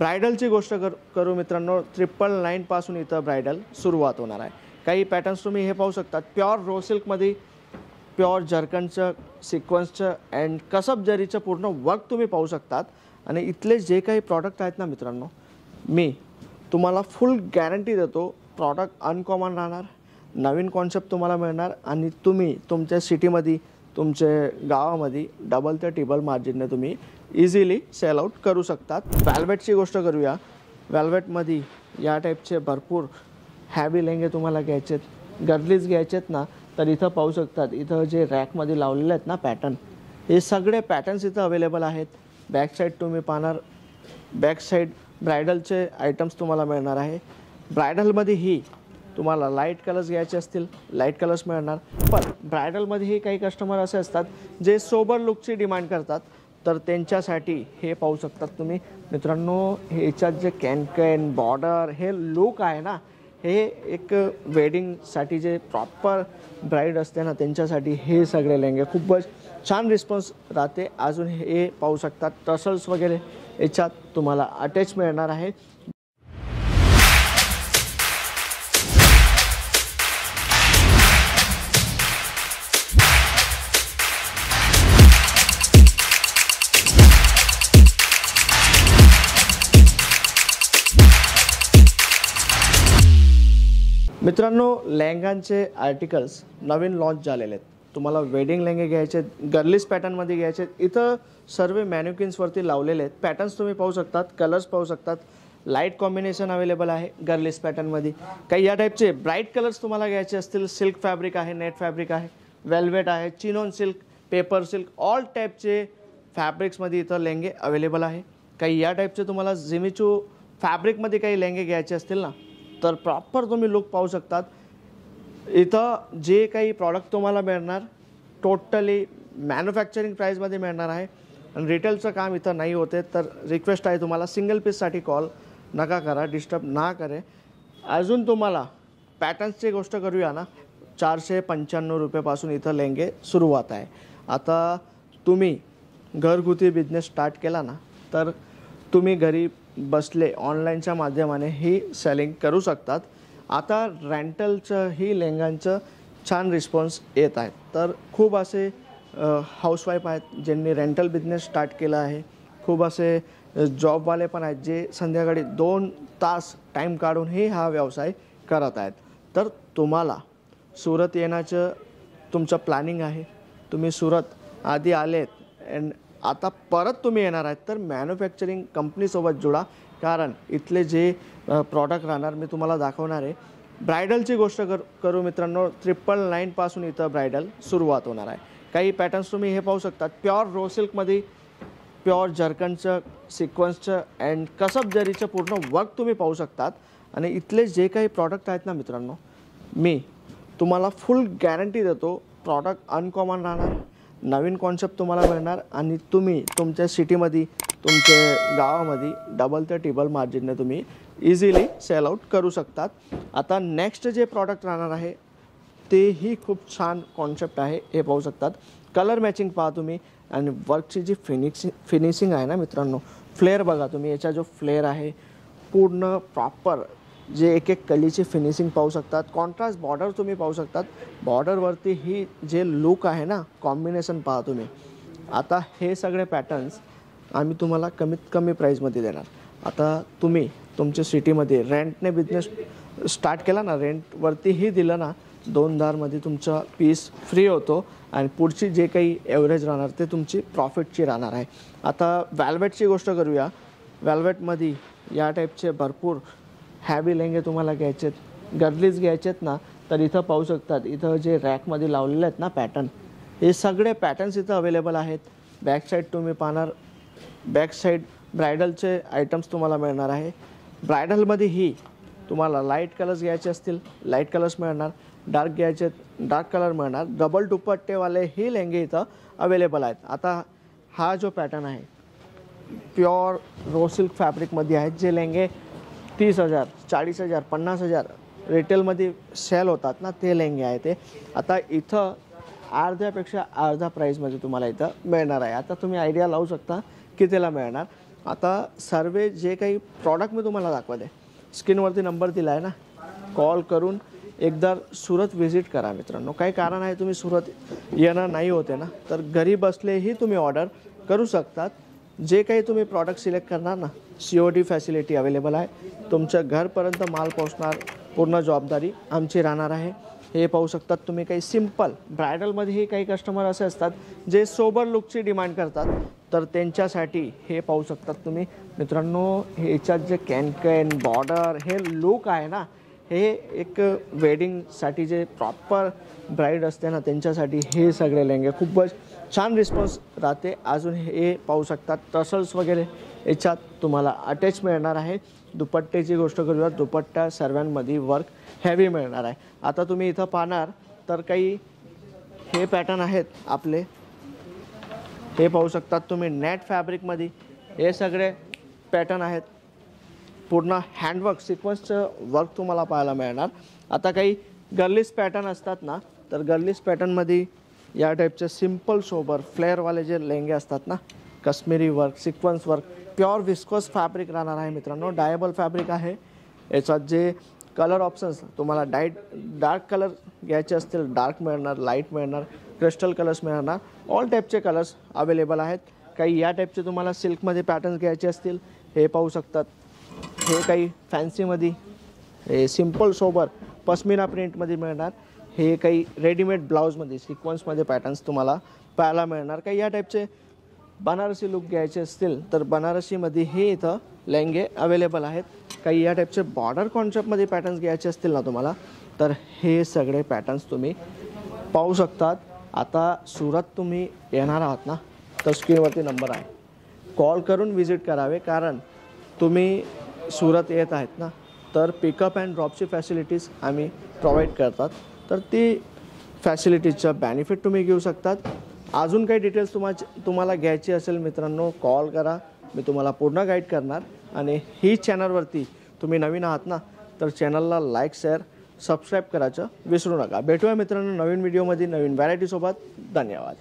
ब्रायडलची गोष्ट करू मित्रांनो, 999 पासून इथं ब्रायडल सुरुवात होणार आहे। काही पॅटर्न्स तुम्ही हे पाहू शकता, प्युअर रो सिल्कमध्ये प्युअर जर्कनचं सिक्वेन्सचं अँड कसब जरीचं पूर्ण वर्क तुम्ही पाहू शकतात। आणि इथले जे काही प्रॉडक्ट आहेत ना मित्रांनो, मी तुम्हाला फुल गॅरंटी देतो, प्रॉडक्ट अनकॉमन राहणार, नवीन कॉन्सेप्ट तुम्हाला मिळणार आणि तुम्ही तुमच्या सिटीमध्ये तुमच्या गावामध्ये डबल ते ट्रिपल मार्जिनने तुम्ही इझिली सेल आउट करू शकतात। वेल्वेटची गोष्ट करूया, वेल्वेटमध्ये या टाईपचे भरपूर हॅवी लेंगे तुम्हाला घ्यायचे आहेत, गर्लीज घ्यायचे आहेत ना, तर इथं पाहू शकतात। इथं जे रॅकमध्ये लावलेले आहेत ना पॅटर्न, हे सगळे पॅटर्न्स इथं अवेलेबल आहेत। बॅक साईड तुम्ही पाहणार, बॅक साईड ब्रायडलचे आयटम्स तुम्हाला मिळणार आहे। ब्रायडलमध्ये ही तुम्हाला लाईट कलर्स घ्यायचे असतील लाईट कलर्स मिळणार, पण ब्रायडलमध्येही काही कस्टमर असे असतात जे सोबर लुकची डिमांड करतात, तर त्यांच्यासाठी हे पाहू शकतात तुम्ही मित्रांनो। ह्याच्यात जे कॅन बॉर्डर हे लुक आहे ना, हे एक वेडिंगसाठी जे प्रॉपर ब्राईड असते ना, त्यांच्यासाठी हे सगळे लेंगे खूपच छान रिस्पॉन्स राहते। अजून हे पाहू शकतात, टसल्स वगैरे याच्यात तुम्हाला अटॅच मिळणार आहे। मित्रांनो, लेहंगांचे आर्टिकल्स नवीन लॉन्च झालेले आहेत। तुम्हाला वेडिंग लेहंगे घ्यायचे, गर्लिश पॅटर्नमध्ये घ्यायचे, इथं सर्व मॅन्युकिन्सवरती लावलेले आहेत। पॅटर्न्स तुम्ही पाहू शकतात, कलर्स पाहू शकतात, लाईट कॉम्बिनेशन अवेलेबल आहे गर्लिश पॅटर्नमध्ये। काही या टाईपचे ब्राईट कलर्स तुम्हाला घ्यायचे असतील, सिल्क फॅब्रिक आहे, नेट फॅब्रिक आहे, वेल्वेट आहे, chinon silk, paper silk, all टाईपचे फॅब्रिक्समध्ये इथं लेहंगे अवेलेबल आहे। काही या टाईपचे तुम्हाला जिमिचू फॅब्रिकमध्ये काही लेहंगे घ्यायचे असतील ना, तर प्रॉपर तुम्ही लुक पाहू शकतात। इथं जे काही प्रॉडक्ट तुम्हाला मिळणार टोटली मॅन्युफॅक्चरिंग प्राईसमध्ये मिळणार आहे आणि रिटेलचं काम इथं नाही होते। तर रिक्वेस्ट आहे तुम्हाला, सिंगल पीससाठी कॉल नका करा, डिस्टर्ब ना करे। अजून तुम्हाला पॅटर्न्सची गोष्ट करूया ना, 495 रुपयापासून इथं लेंगे सुरुवात आहे। आता तुम्ही घरगुती बिझनेस स्टार्ट केला ना, तर तुम्ही घरी बसले ऑनलाईनच्या माध्यमाने ही सेलिंग करू शकतात। आता रेंटलचं ही लेहंगांचं छान रिस्पॉन्स येत आहे, तर खूप असे हाऊसवाईफ आहेत ज्यांनी रेंटल बिझनेस स्टार्ट केला आहे। खूप असे जॉबवाले पण आहेत जे संध्याकाळी 2 तास टाईम काढूनही हा व्यवसाय करत आहेत। तर तुम्हाला सुरत येण्याचं तुमचं प्लॅनिंग आहे, तुम्ही सुरत आधी आलेत अँड आता परत तुम्ही येणार आहेत, तर मॅन्युफॅक्चरिंग कंपनीसोबत जुळा, कारण इथले जे प्रॉडक्ट राहणार मी तुम्हाला दाखवणार आहे। ब्रायडलची गोष्ट करू मित्रांनो, 999 पासून इथं ब्रायडल सुरुवात होणार आहे। काही पॅटर्न्स तुम्ही हे पाहू शकतात, प्युअर रो सिल्कमध्ये प्युअर जर्कनचं सिक्वेन्सचं अँड कसब जरीचं पूर्ण वर्क तुम्ही पाहू शकतात। आणि इथले जे काही प्रॉडक्ट आहेत ना मित्रांनो, मी तुम्हाला फुल गॅरंटी देतो, प्रॉडक्ट अनकॉमन राहणार, नवीन कॉन्सेप्ट तुम्हाला मिळणार आणि तुम्ही तुमच्या सिटीमध्ये तुमच्या गावामध्ये डबल ते ट्रिपल मार्जिनने तुम्ही इझिली सेल आउट करू शकतात। आता नेक्स्ट जे प्रॉडक्ट राहणार आहे तेही खूप छान कॉन्सेप्ट आहे, हे पाहू शकतात। कलर मॅचिंग पहा तुम्ही आणि वर्कची जी फिनिशिंग आहे ना मित्रांनो, फ्लेअर बघा तुम्ही, याचा जो फ्लेअर आहे पूर्ण प्रॉपर, जे एक एक कलीची फिनिशिंग पाहू शकतात। कॉन्ट्रास्ट बॉर्डर तुम्ही पाहू शकतात, बॉर्डरवरती ही जे लुक आहे ना, कॉम्बिनेशन पहा तुम्ही। आता हे सगळे पॅटर्न्स आम्ही तुम्हाला कमीत कमी प्राईसमध्ये देणार। आता तुम्ही तुमच्या सिटीमध्ये रेंटने बिझनेस स्टार्ट केला ना, रेंटवरतीही दिलं ना, 2,000मध्ये तुमचा पीस फ्री होतो आणि पुढची जे काही ॲव्हरेज राहणार ते तुमची प्रॉफिटची राहणार आहे। आता वेल्वेटची गोष्ट करूया, वेल्वेटमध्ये या टाईपचे भरपूर हॅवी लेंगे तुम्हाला घ्यायचे आहेत, गर्लीज घ्यायचे आहेत ना, तर इथं पाहू शकतात। इथं जे रॅकमध्ये लावलेले आहेत ना पॅटर्न, हे सगळे पॅटर्न्स इथं अवेलेबल आहेत। बॅक साईड तुम्ही पाहणार, बॅक साईड ब्रायडलचे आयटम्स तुम्हाला मिळणार आहे। ब्रायडलमध्ये ही तुम्हाला लाईट कलर्स घ्यायचे असतील लाईट कलर्स मिळणार, डार्क घ्यायचे डार्क कलर मिळणार, डबल दुपट्टेवाले ही लेंगे इथं अवेलेबल आहेत। आता हा जो पॅटर्न आहे प्युअर रो सिल्क फॅब्रिकमध्ये आहेत, जे लेंगे 30,000, 40,000, 50,000 रिटेलमध्ये सेल होतात ना, ते लेंगे आहे ते। आता इथं अर्ध्यापेक्षा अर्धा प्राईसमध्ये तुम्हाला इथं मिळणार आहे। आता तुम्ही आयडिया लावू शकता कितीला मिळणार। आता सर्व जे काही प्रॉडक्ट मी तुम्हाला दाखवले स्क्रीनवरती नंबर दिला आहे ना, कॉल करून एकदा सुरत व्हिजिट करा मित्रांनो. काही कारण आहे तुम्ही सुरत येणार नाही होते ना, तर घरी बसलेही तुम्ही ऑर्डर करू शकतात. जे काही तुम्ही प्रॉडक्ट सिलेक्ट करणार ना, COD फॅसिलिटी अवेलेबल आहे. तुमच्या घरपर्यंत माल पोहोचणार, पूर्ण जबाबदारी आमची राहणार आहे. हे पाहू शकतात तुम्ही. काही सिम्पल ब्रायडलमध्येही काही कस्टमर असे असतात जे सोबर लुकची डिमांड करतात, तर त्यांच्यासाठी हे पाहू शकतात तुम्ही मित्रांनो. ह्याच्यात जे कॅन बॉर्डर हे लुक आहे ना, हे एक वेडिंगसाठी जे प्रॉपर ब्राईड असते ना, त्यांच्यासाठी हे सगळे लेंगे खूपच छान रिस्पॉन्स राहते. अजून हे पाहू शकतात टसल्स वगैरे याच्यात तुम्हाला अटॅच मिळणार आहे. दुपट्ट्याची गोष्ट करूया, दुपट्टा सर्वांमध्ये वर्क हेवी मिळणार आहे. आता तुम्ही इथं पाहणार तर काही हे पॅटर्न आहेत आपले, हे पाहू शकतात तुम्ही. नेट फॅब्रिकमध्ये हे सगळे पॅटर्न आहेत. पूर्ण हँडवर्क सिक्वन्सचं वर्क तुम्हाला पाहायला मिळणार. आता काही गर्लिश पॅटर्न असतात ना, तर गर्लिश पॅटर्नमध्ये या टाईपचे सिम्पल सोबर फ्लेअरवाले जे लेंगे असतात ना, Kashmiri work sequence work pure viscose fabric राहणार आहे मित्रांनो. डायबल फॅब्रिक आहे. याच्यात जे कलर ऑप्शन्स तुम्हाला डार्क कलर घ्यायचे असतील डार्क मिळणार, लाईट मिळणार, क्रिस्टल कलर्स मिळणार. ऑल टाईपचे कलर्स अवेलेबल आहेत. काही या टाईपचे तुम्हाला सिल्कमध्ये पॅटर्न्स घ्यायचे असतील हे पाहू शकतात. हे काही फॅन्सीमध्ये हे सिम्पल सोबर पश्मिना प्रिंटमध्ये मिळणार. हे काही रेडीमेड ब्लाऊजमध्ये सिक्वन्समध्ये पॅटर्न्स तुम्हाला पाहायला मिळणार. काही या टाईपचे बनारसी लुक घ्यायचे असतील तर बनारसीमध्ये हे इथं लेंगे अवेलेबल आहेत. काही या टाईपचे बॉर्डर कॉन्सेप्टमध्ये पॅटर्न्स घ्यायचे असतील ना तुम्हाला, तर हे सगळे पॅटर्न्स तुम्ही पाहू शकतात. आता सुरत तुम्ही येणार आहात ना, तर स्क्रीनवरती नंबर आहे, कॉल करून व्हिजिट करावे. कारण तुम्ही सुरत येत आहेत ना, तर पिकअप अँड ड्रॉपची फॅसिलिटीज आम्ही प्रोव्हाइड करतात. तर ती फॅसिलिटीजचा बेनिफिट तुम्ही घेऊ शकतात. अजून काही डिटेल्स तुम्हाला घ्यायची असेल मित्रांनो, कॉल करा, मी तुम्हाला पूर्ण गाईड करणार. आणि ही चॅनलवरती तुम्ही नवीन आहात ना, तर चॅनलला लाईक शेअर सबस्क्राईब करायचं विसरू नका. भेटूया मित्रांनो नवीन व्हिडिओमध्ये नवीन व्हरायटीसोबत. धन्यवाद.